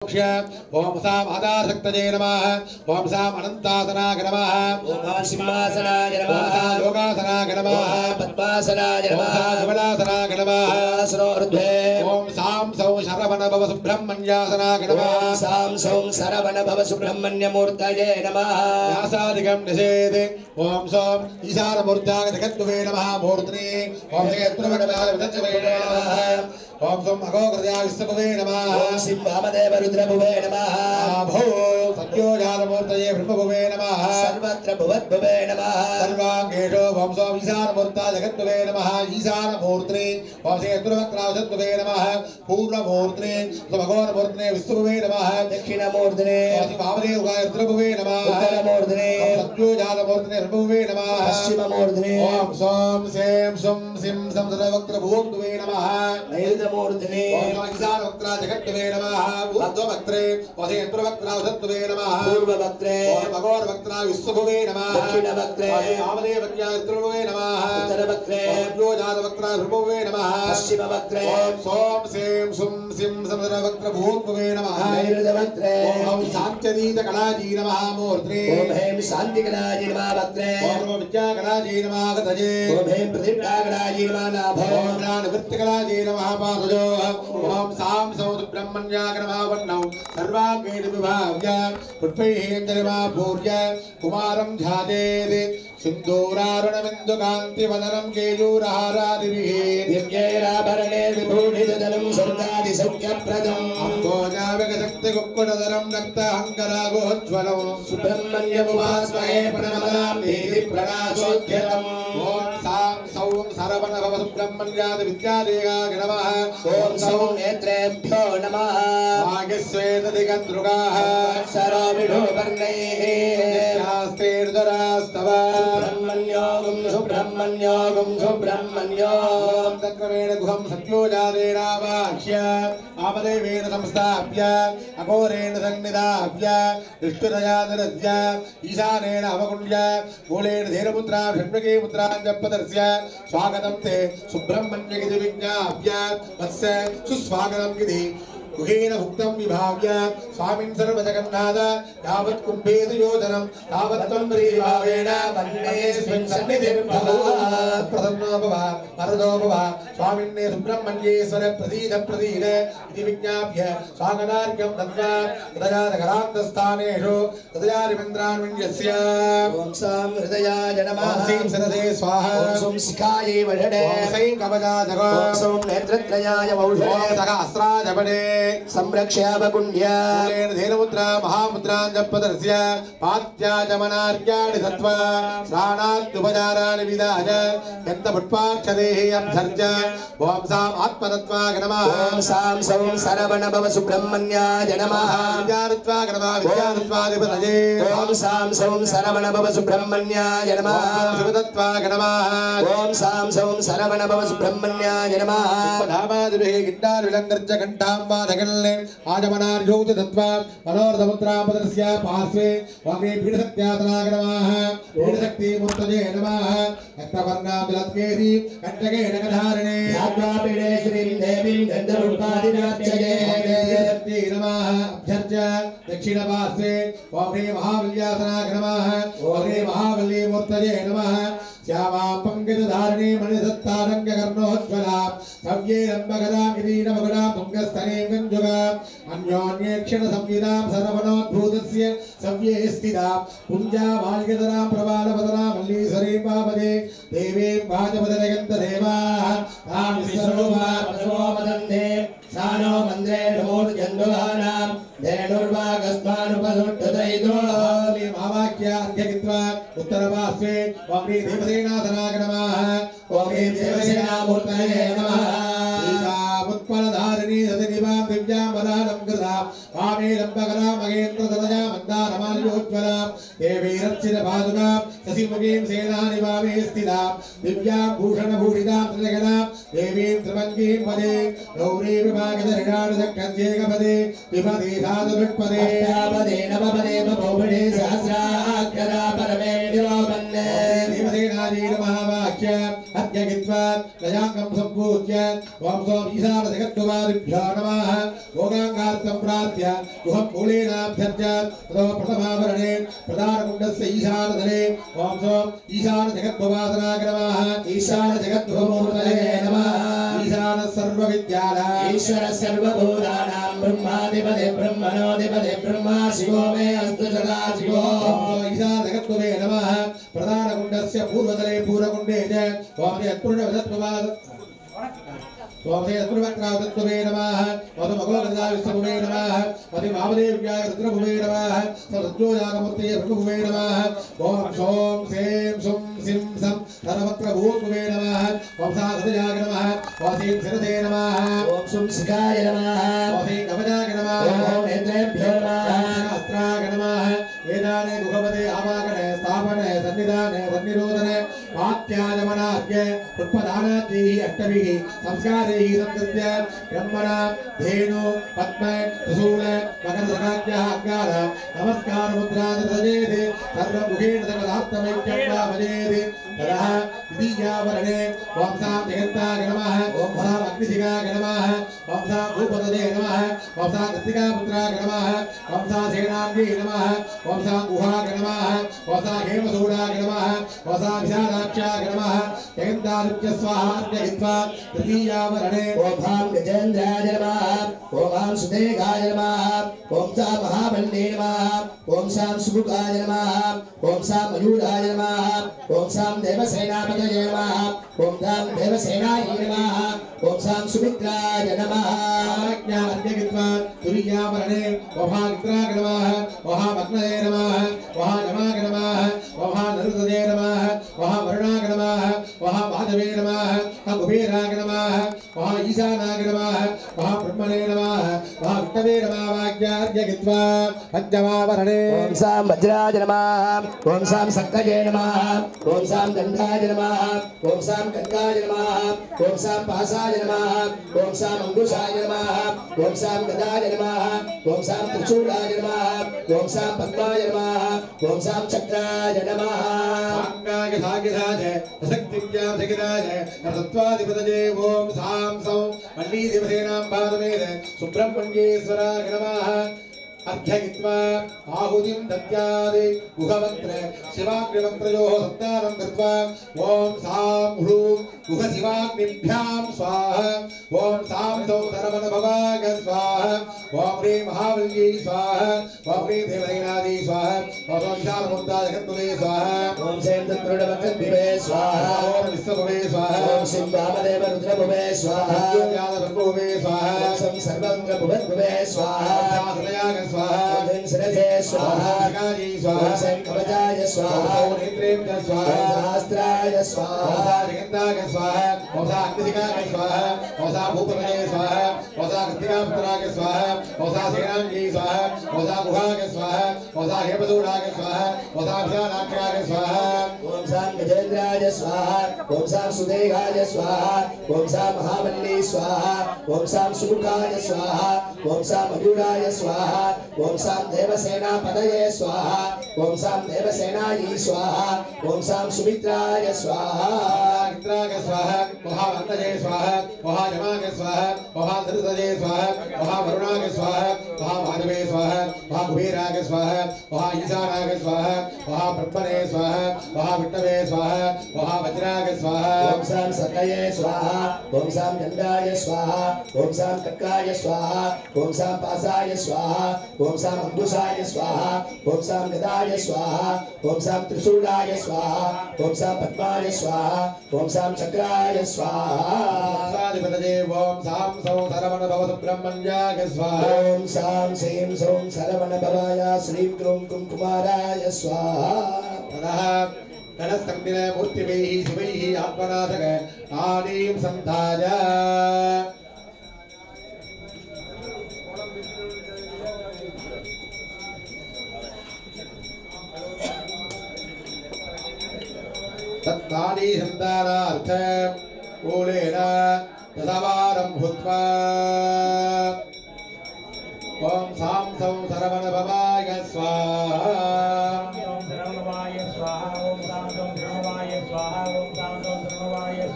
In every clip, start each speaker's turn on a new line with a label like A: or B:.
A: ओम साम आधारशक्तये नमः ओम साम अनंतासनाय नमः
B: ओम सिंहासनाय नमः
A: ओम योगासनाय नमः
B: पद्मासनाय नमः
A: कमलासनाय नमः
B: आसनोर्ध्वे
A: ओम साम सौ शरवण भव सुब्रह्मण्यासनाय नमः
B: ओम साम सौं सरवण भव सुब्रह्मण्यमूर्तये नमः
A: व्यासादिकं निषेधे ओम सोम ईशानमूर्त्याय जगद्गुवे नमः मूर्तने ओम जगद्गुरुवरदाय विदच्चवे नमः ओम सोम अघोकृत्याय विष्णुवे नमः
B: ओम सिंहामदेव रुद्रभुवे नमः
A: भो सत्योजातमूर्तये ब्रह्मभुवे नमः
B: सर्वत्र भुवद्भुवे नमः
A: सर्वांगेषु ओम सोम ईशानमूर्ताय जगद्गुवे नमः ईशानमूर्तने ओम जगद्गुरुवक्त्राय विदच्चवे नमः पूर्णमूर्तने समघोरमूर्तने विष्णुवे नमः
B: दक्षिणमूर्तने
A: ओम वामदेवाय रुद्रभुवे नमः
B: उत्तरमूर्तने
A: सत्योजातमूर्तने ब्रह्मभुवे नमः
B: पश्चिममूर्तने
A: ओम सोम सेम सुम सिम समद्रवक्त्रभुवक्तवे नमः
B: नैऋतमूर्तने
A: ओम ईशानवक्त्रा जगद्गुवे नमः ऊर्ध्ववक्त्रे वसेन्द्रवक्त्रा उदत्तवे नमः
B: पूर्ववक्त्रे
A: ओम अघोरवक्त्रा विष्णुभुवे नमः
B: दक्षिणवक्त्रे
A: वामदेवक्त्रा रुद्रभुवे नमः
B: उत्तरवक्त्रे
A: सत्योजातवक्त्रा ब्रह्मभुवे नमः
B: पश्चिमवक्त्रे
A: ओम सोम सेम सुम सिम समद्रवक्त्रभुवक्तवे नमः
B: नैऋतवक्त्रे
A: ओम शान्त्यतीतकलाजी नमः मूर्त्रे
B: ओम हेम शान्तिकलाजी नमः वक्त्रे
A: ओम विद्याकलाजी नमः गतजे
B: ओम हेम प्रतिष्ठाकलाजी नमः नाभो
A: ओम ज्ञानवृत्तिकलाजी नमः पादजो ओम साम सौद ब्रह्मण्याय नमः वन्नौ सर्वांगेन विभाव्य पुष्पैः अंजलिमा पूर्य कुमारं ध्यायेत् सिन्दूरारुणबिन्दुकान्तिवदनं केयूरहारादिभिः
B: दिव्यैराभरणे विभूषितधनं स्वर्गादिसौख्यप्रदम्
A: अम्बोजाविगशक्तिकुक्कुटधरं रक्ताहङ्करागोज्ज्वलं
B: सुब्रह्मण्यमुपास्महे प्रणमतां देहि प्रणाशोद्यतम्
A: ओम सां सौं सरवणभव सुब्रह्मण्याद विद्यादेगाय नमः
B: ओम सौं नेत्रेभ्यो नमः
A: वागीश्वेतदिगन्धृगाः
B: सरोविढोपर्णैः
A: शास्तेर्दरास्तव
B: सुब्रह्मण्योगं सुब्रह्मण्योगं सुब्रह्मण्योगं
A: तक्रमेण गुहं सत्योजातेनावाक्ष्य आमदेवेन संस्थाप्य अघोरेण सन्निधाप्य विष्णुतया निरस्य ईशानेन अवकुण्ड्य मूलेन धेनुपुत्रां षण्मुखी पुत्रां जपदर्श्य स्वागतं ते सुब्रह्मण्यगिति विज्ञाप्य वत्स सुस्वागतं गिति गुहेन भुक्तं विभाव्य स्वामिन् सर्वजगन्नाथ यावत् कुम्भेतु योजनं तावत् त्वं प्रियभावेन वन्देऽस्मिन् सन्निधिर्भवात् प्रसन्नो भव वरदो भव स्वामिन्ने सुब्रह्मण्येश्वर प्रसीद प्रसीद इति विज्ञाप्य स्वागतार्घ्यं दत्त्वा तदजातकरान्तस्थानेषु तदजारिमिन्द्रान् विन्यस्य
B: ओम सां हृदयाय नमः
A: ॐ श्रीं सरदे स्वाहा
B: ओम सौं शिखायै वषडे
A: ॐ श्रीं कवचाजगो
B: ओम सौं नेत्रत्रयाय वौषडे
A: ॐ सहस्राजपडे
B: संरक्ष्यावकुण्ड्य
A: मूलेन धेनुमुद्रा महामुद्रां जपदर्श्य पात्याजमनार्घ्याणि दत्त्वा स्नानाद्युपचाराणि विधाय यन्तपुष्पाक्षदेहि अभ्यर्च्य ॐ साम् आत्मतत्त्वाय नमः
B: ओम सां सौं सरवणभव सुब्रह्मण्याय नमः
A: विद्यारुत्वाय नमः विद्यारुत्वादिपतये
B: ओम सां सौं सरवणभव सुब्रह्मण्याय नमः
A: शिवतत्त्वाय नमः
B: ओम सां सौं सरवणभव सुब्रह्मण्याय नमः
A: धामादिभिः गिण्डार्विलङ्गर्च घण्टां वादकल्ले आजमनार्घ्यौच दत्त्वा मनोरथमुद्रापदस्य पार्श्वे वामे पीठशक्त्यासनाय नमः पीठशक्तिमूर्तये नमः रक्तवर्णां जलत्केरी कण्टकेन गधारिणे
B: यात्वापीडे श्रीं देवीं गन्धपुष्पादिनाच्यये
A: शक्ति नमः अभ्यर्च्य दक्षिणपार्श्वे वामे महाबल्यासनाय नमः वामे महाबलीमूर्तये नमः श्यामां पंकजधारिणी मणिसत्तारङ्गकर्णोज्ज्वलां सव्येरम्बगदां किरीटमकुटां पुङ्गस्तनीं गञ्जुगाम् अन्योन्येक्षणसंविदां सर्वमनोद्भूतस्य सव्ये स्थितां पुञ्जामाल्यतरां प्रबालपतरां मल्लीश्वरीं पापदे देवीं वाजपदजगन्तदेवाः तां विश्वरूपापदे सानो मन्द्रेणमूर्जन्दुहानां धेनुर्वागस्मानुपसुट्टुतैदो महावाक्यार्घ्यगित्वा उत्तरपार्श्वे वामे देवसेनासनाय नमः वामे देवसेनामूर्तये नमः उत्पलधारिणी सदनिवां दिव्यां वरानं कृतां वामे लम्बकरां महेन्द्रतनया मन्दारमाल्योज्ज्वलां देवीरर्चितपादुकां शशिमुखीं सेनानि वामे स्थितां दिव्यां भूषणभूषितां त्रिजगणां देवीं त्रिभङ्गीं पदे गौरी विभागधरिणाणसख्येकपदे विपदे साधुषट्पदे अष्टापदे नवपदे बभूषणे सहस्राक्षरा परमे विलोपन्ने देवसेनाजी नमः प्रकाश्य अद्यगित्वा गजाङ्गं सम्पूज्य ओम सोम ईशानजगद्गुमारिभ्यो नमः भोगाङ्गार्थं प्रार्थ्य गुहं मूलेनाभ्यर्च्य ततो प्रथमावरणे प्रधानकुण्डस्य ईशानधरे ओम सोम ईशानजगद्गुमातनाय नमः ईशानजगद्गुरुमूर्तये नमः ईशान सर्वविद्यानां
B: ईश्वर सर्वभूतानां ब्रह्माधिपति ब्रह्मणोऽधिपति ब्रह्मा शिवो मे अस्तु सदा शिवो
A: ईशानजगद्गुरे नमः प्रधानकुण्डस्य पूर्वतले पूर्वकुण्डे च ओम यत्पूर्णवदत्ववाद ओम यत्पूर्वक्रावदत्ववे नमः ओम भगवद्गीताविष्णुवे नमः ओम महादेव्याय रुद्रभुवे नमः सत्योजानमूर्तये भृगुभुवे नमः ओम सोम सेम सुम सिम सम धनवक्त्रभूतभुवे नमः ओम साधुजाय नमः ओम सीं सिरसे नमः
B: ओम सुम शिखाय नमः
A: ओम सीं कवचाय नमः
B: ओम नेत्रेभ्यो नमः
A: अस्त्राय नमः वेदाने गुहवते आवागणे स्थापने सन्निधाने सन्निरोधने वाक्याजमनाद्य पुष्पदानाद्यैः अष्टभिः संस्कारैः संकृत्य ब्रह्मणा धेनु पद्म त्रिशूल मकरसखाख्यः अङ्गार नमस्कारमुद्रादृतजेति सर्वमुखेन सकलात्मैक्यं वा भजेति ततः द्वितीयावरणे ओम सां जगन्ताय नमः ओम सां अग्निशिखाय नमः ओम सां भूपतये नमः ओम सां कृत्तिकापुत्राय नमः ओम सां सेनाङ्गे नमः ओम सां गुहाय नमः ओम सां हेमसूडाय नमः ओम सां विशालाक्षाय नमः जगन्तादित्य स्वाहार्घ्ययित्वा तृतीयावरणे
B: ओम हां गजेन्द्राय नमः ओम हां सुदेगाय नमः ओम सां महाबन्धे नमः ओम सां सुमुखाय नमः ओम सां मयूराय नमः ओम सां देवसेनापतये नमः ओम सां देवसेनाय नमः ओम सां सुमित्राय नमः
A: ज्ञानज्ञगित्वा तुरीयावरणे वहामित्राय नमः वहामग्नये नमः वहाजमाय नमः वहानरुतये नमः वहावरुणाय नमः वहामाधवे नमः वहाकुबेराय नमः वहा ईशानाय नमः वहाब्रह्मणे नमः वहाविष्णवे नमः वाक्यार्घ्यगित्वा पञ्चमावरणे
B: ओम सां वज्राय नमः ओम सां सक्कये नमः ओम सां गन्धाय नमः ओम सां कनकाय नमः ओम सां पासाय नमः ओम सां अंकुशाय नमः ओम सां गदाय नमः ओम सां त्रिशूलाय नमः ओम सां पद्माय नमः ओम सां चक्राय नमः
A: सांगाय सागिराज शक्तिव्यां सगिराज तत्त्वाधिपतये ओम सां सौ मण्डी देवसेनां पादमेन सुब्रह्मण्येश्वराय नमः अर्घ्यगित्वा आहुतिं दद्यादि गुहवक्त्र शिवाग्निवक्त्रयोः सत्तानं कृत्वा ओम सां ह्रूं गुहशिवाग्निभ्यां स्वाहा ओम सां सौ सरवणभवाय स्वाहा ओम ह्रीं महाबल्यै स्वाहा ओम ह्रीं देवसेनादि स्वाहा ओम विशालमुद्रा जगद्गुरे स्वाहा
B: ओम सें तत्पुरुषवक्त्रभुवे स्वाहा
A: ओम विश्वभुवे स्वाहा
B: ओम सिं वामदेव रुद्रभुवे स्वाहा
A: ज्ञानभृगुभुवे स्वाहा
B: ओम सं सर्वङ्गभुवे स्वाहा
A: हृदयाय स्वाहा
B: ओम शिरसे स्वाहा
A: शिखायै स्वाहा
B: ओम सं कवचाय स्वाहा
A: ओम नेत्रेभ्यः
B: ओम
A: स्वाहा
B: सहस्राय
A: ओम
B: स्वाहा
A: जगन्ताय स्वाहा ओम अग्निशिखाय स्वाहा ओम भूपतये स्वाहा ओम कृत्तिकापुत्राय स्वाहा ओम सेनाङ्गे स्वाहा ओम गुहाय स्वाहा ओम हेमसूडाय स्वाहा ओम विशालाक्षाय स्वाहा
B: ओम सां गजेन्द्राय स्वाहा ओम सां सुदेगाय स्वाहा ओम सां महाबल्ली स्वाहा ओम सां सुमुखाय स्वाहा ओम सां मयूराय स्वाहा ओम सां देवसेनापतये स्वाहा ओम सां देवसेनायै स्वाहा ओम सां सुमित्राय स्वाहा
A: इंद्राय स्वाहा महावन्दये स्वाहा महाजमाय स्वाहा महाधृतये स्वाहा महावरुणाय स्वाहा महामाधवे स्वाहा महाकुबेराय स्वाहा महाईशानाय स्वाहा महाब्रह्मणे स्वाहा महाविष्णवे स्वाहा महावज्राय स्वाहा
B: ओम सां सक्कये स्वाहा ओम सां गन्धाय स्वाहा ओम सां कनकाय स्वाहा ओम सां पासाय स्वाहा ओम सां अंकुशाय स्वाहा ओम सां गदाय स्वाहा ओम सां त्रिशूलाय स्वाहा ओम सां पद्माय स्वाहा ओम सां चक्राय स्वाहा
A: स्वाहाधिपतये ओम सां सौ सरवणभव सुब्रह्मण्याय स्वाहा
B: ओम सां सीं सौं सरवणभवाय श्रीं क्रूं कुङ्कुमाराय स्वाहा
A: ततः गणस्तम्भिने मूर्तिभिः शिवैः आत्मनाथक आदीं सन्धाय तत्नाडी सन्धानार्थ कूलेन दशवारं भूत्वा ओम सां सौ सरवणभवाय स्वाहा
C: ओम सरवणभवाय स्वाहा ओम सां सौ सरवणभवाय स्वाहा ओम सां सौ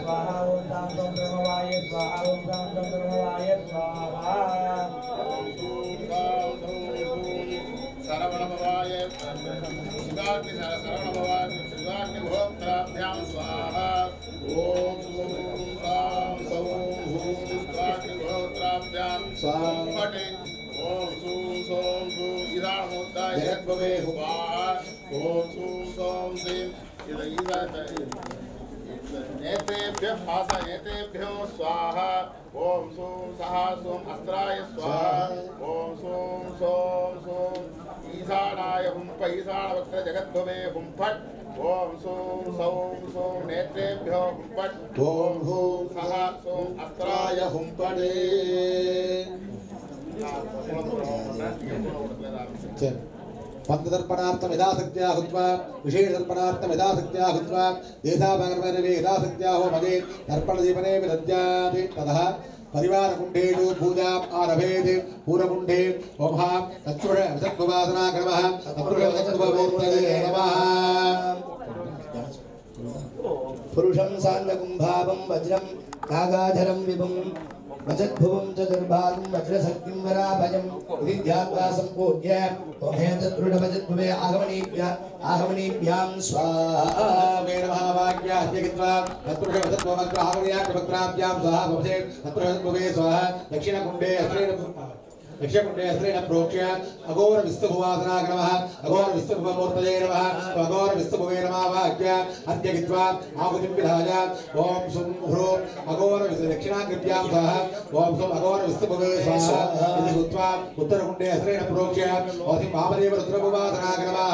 B: स्वाहा ओम शांतं ब्रह्मवाय स्वाहा ओम शांतं ब्रह्मवाय स्वाहा
C: सरवणभवाय शिवाग्नि सरवणभवाय शिवाग्नि भोक्त्राभ्यां स्वाहा ओम सां सौं हूं शिवाग्नि भोक्त्राभ्यां स्वाहा ओम सूं सों सूं ईशानमुद्राय जगद्भवे स्वाहा ओम सूं सों सीं नेत्रेभ्यः भासयेतेभ्यो स्वाहा ओम सूं सः सों अस्त्राय स्वाहा ओम सूं सों सूं ईशानाय हुंफ ईशानवक्त्र जगद्भवे हुंफट् ओम सूं सौं सूं नेत्रेभ्यो हुंफट् ओम हूं सः सों अस्त्राय हुंफटे
A: पंचदर्पणार्थम यथाशक्त्या हुत्वा विशेषदर्पणार्थम यथाशक्त्या हुत्वा देशाभागर्भे यथाशक्त्या हो मगे दर्पणदीपने विदद्याति ततः परिवारकुण्डेषु पूजाम् आरभेत् पूर्वकुण्डे ओमः तत्पुरुषवासना क्रमः तत्पुरुषवदत्त्वमूर्तये नमः
B: पुरुषं सान्धकुम्भावं वज्रं नागाधरं विभुं वचद्भुवं च दुर्भागं वज्रशक्तिं वराभयं इति ध्यात्वा सम्पूज्य ओमे तत्पुरुषवचद्भुवे आगमनीभ्यां स्वाहा
A: मे नमः वाक्याद्यगित्वा तत्पुरुषवदत्त्वमग्रहागमनीयाग्रभक्त्राभ्यां स्वाहा भवते तत्पुरुषवदत्त्वमे स्वाहा दक्षिणकुण्डे दक्षिणकुण्डे प्रोक्ष्य अघोर विस्तुभुवासना क्रमः अघोर विस्तुभुवमूर्तये नमः अघोर विस्तुभुवे नमः वाक्य अद्यगित्वा आहुतिं विधाय ओम सुं ह्रूं अघोर दक्षिणाग्रभ्यां स्वाहा ओम सुं अघोर विस्तुभुवे स्वाहा इति कृत्वा उत्तरकुण्डे हस्तेन प्रोक्ष्य ओम वामदेव रुद्रभुवासना क्रमः